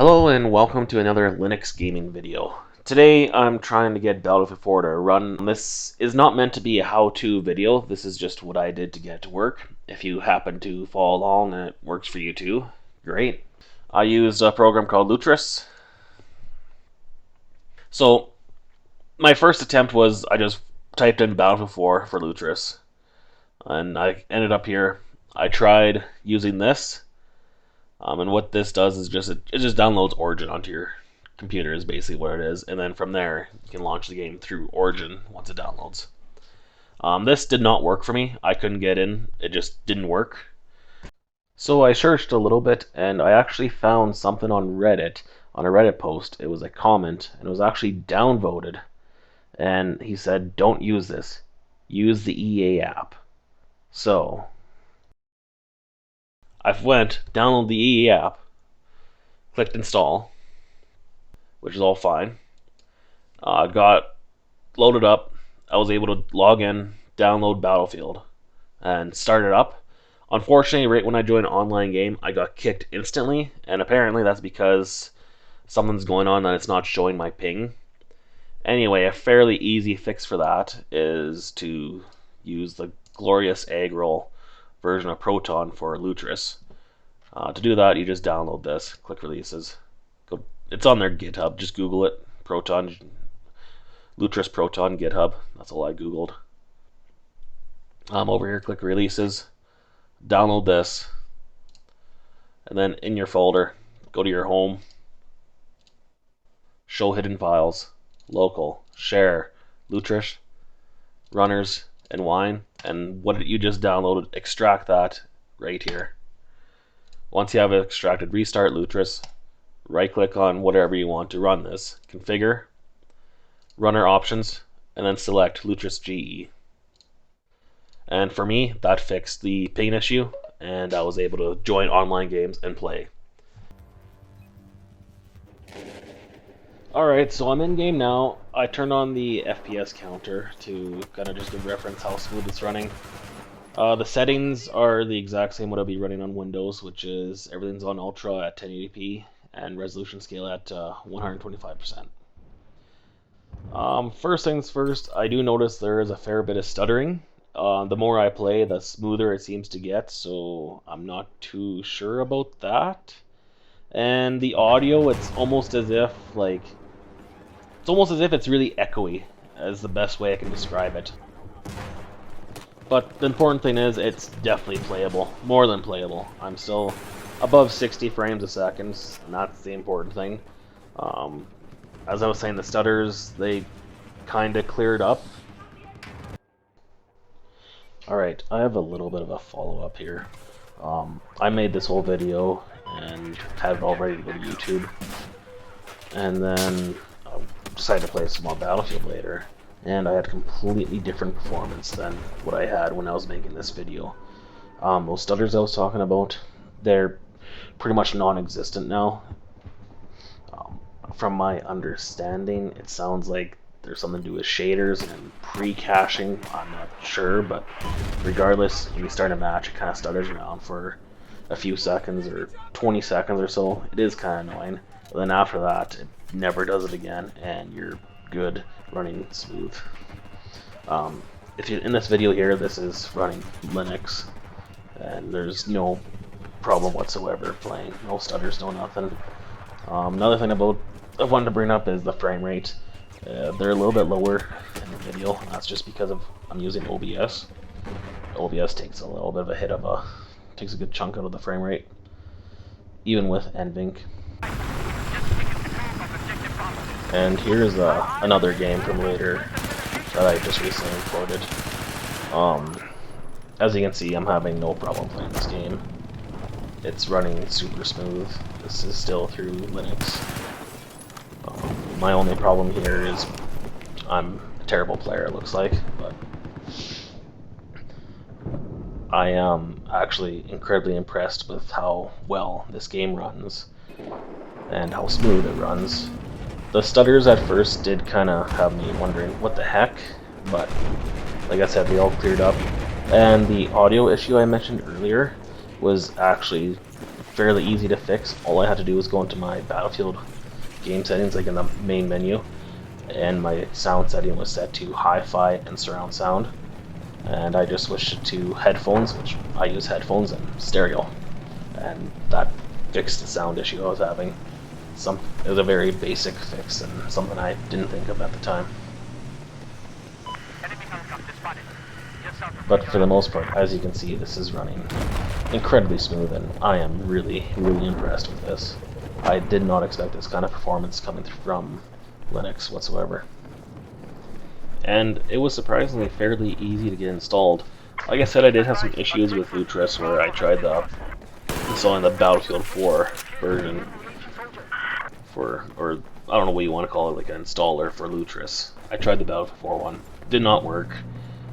Hello and welcome to another Linux gaming video. Today I'm trying to get Battlefield 4 to run. This is not meant to be a how-to video, this is just what I did to get it to work. If you happen to follow along and it works for you too, great. I used a program called Lutris. So my first attempt was I just typed in Battlefield 4 for Lutris. And I ended up here. I tried using this. And what this does is it just downloads Origin onto your computer is basically what it is, and then from there you can launch the game through Origin once it downloads. This did not work for me. I couldn't get in. It just didn't work. So I searched a little bit, and I actually found something on Reddit, on a Reddit post. It was a comment, and it was actually downvoted. And he said, don't use this. Use the EA app. So I went, downloaded the EE app, clicked install, which is all fine. Got loaded up. I was able to log in, download Battlefield, and start it up. Unfortunately, right when I joined an online game, I got kicked instantly, and apparently that's because something's going on and it's not showing my ping. Anyway, a fairly easy fix for that is to use the glorious egg roll version of Proton for Lutris. To do that, you just download this, click releases. It's on their GitHub, just Google it. Proton, Lutris Proton GitHub, that's all I Googled. Over here, click releases, download this, and then in your folder, go to your home, show hidden files, local, share, Lutris, runners, and wine, and what you just downloaded, extract that right here. Once you have it extracted, restart Lutris, right click on whatever you want to run this, configure, runner options, and then select Lutris GE. And for me, that fixed the ping issue, and I was able to join online games and play. Alright, so I'm in game now. I turned on the FPS counter to kind of just give reference how smooth it's running. The settings are the exact same what I'll be running on Windows, which is everything's on Ultra at 1080p and resolution scale at 125%. First things first, I do notice there is a fair bit of stuttering. The more I play, the smoother it seems to get, so I'm not too sure about that. And the audio, it's almost as if it's really echoey, as the best way I can describe it. But the important thing is, it's definitely playable, more than playable. I'm still above 60 frames a second, and that's the important thing. As I was saying, the stutters, they kind of cleared up. Alright, I have a little bit of a follow-up here. I made this whole video and had it all ready to go to YouTube. And then I decided to play some more Battlefield later, and I had completely different performance than what I had when I was making this video. Those stutters I was talking about, they're pretty much non-existent now. From my understanding, it sounds like there's something to do with shaders and pre-caching. I'm not sure, but regardless, when you start a match, it kind of stutters around for a few seconds or 20 seconds or so. It is kind of annoying. But then after that, it never does it again, and you're good, running smooth. If you're in this video here, this is running Linux, and there's no problem whatsoever playing. No stutters, no nothing. Another thing I wanted to bring up is the frame rate. They're a little bit lower in the video. That's just because I'm using OBS. OBS takes a little bit of a hit takes a good chunk out of the frame rate, even with NVENC. And here's another game from later that I just recently imported. As you can see, I'm having no problem playing this game. It's running super smooth. This is still through Linux. My only problem here is I'm a terrible player, it looks like, but I am actually incredibly impressed with how well this game runs and how smooth it runs. The stutters at first did kind of have me wondering what the heck, but like I said, they all cleared up. And the audio issue I mentioned earlier was actually fairly easy to fix. All I had to do was go into my Battlefield game settings, like in the main menu, and my sound setting was set to hi-fi and surround sound, and I just switched it to headphones, which I use headphones, and stereo, and that fixed the sound issue I was having. It was a very basic fix and something I didn't think of at the time. But for the most part, as you can see, this is running incredibly smooth, and I am really, really impressed with this. I did not expect this kind of performance coming from Linux whatsoever. And it was surprisingly fairly easy to get installed. Like I said, I did have some issues with Lutris where I tried installing the Battlefield 4 version or I don't know what you want to call it, like an installer for Lutris. I tried the Battlefield 4 one, did not work.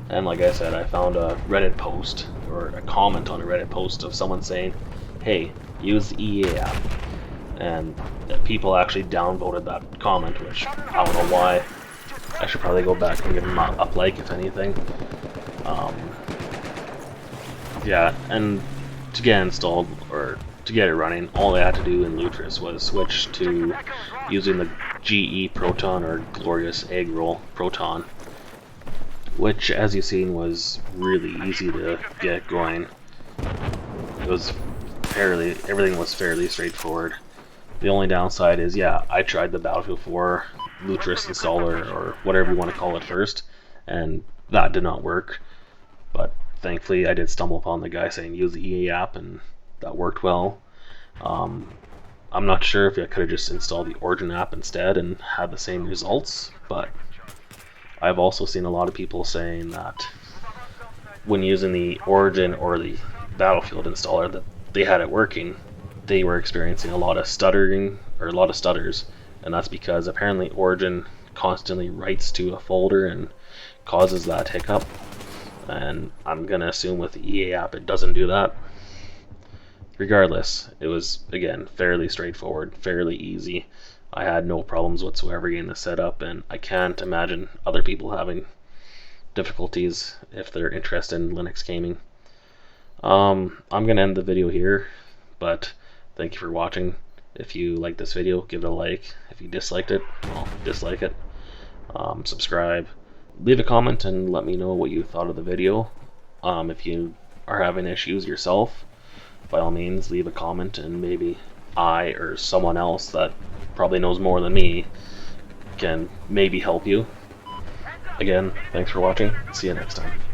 And like I said, I found a Reddit post, or a comment on a Reddit post of someone saying, hey, use the EA app. And people actually downvoted that comment, which I don't know why. I should probably go back and give them a like, if anything. Yeah, and to get installed, or to get it running, all I had to do in Lutris was switch to using the GE Proton, or Glorious Egg Roll Proton, which, as you've seen, was really easy to get going. Everything was fairly straightforward. The only downside is, yeah, I tried the Battlefield 4 Lutris installer, or whatever you want to call it, first, and that did not work. But thankfully, I did stumble upon the guy saying use the EA app, and that worked well. I'm not sure if I could have just installed the Origin app instead and had the same results, but I've also seen a lot of people saying that when using the Origin or the Battlefield installer that they had it working, they were experiencing a lot of stuttering, or a lot of stutters, and that's because apparently Origin constantly writes to a folder and causes that hiccup, and I'm gonna assume with the EA app it doesn't do that. Regardless, it was, again, fairly straightforward, fairly easy. I had no problems whatsoever getting this set up, and I can't imagine other people having difficulties if they're interested in Linux gaming. I'm gonna end the video here, but thank you for watching. If you liked this video, give it a like. If you disliked it, well, dislike it. Subscribe. Leave a comment and let me know what you thought of the video. If you are having issues yourself, by all means, leave a comment, and maybe I or someone else that probably knows more than me can maybe help you. Again, thanks for watching. See you next time.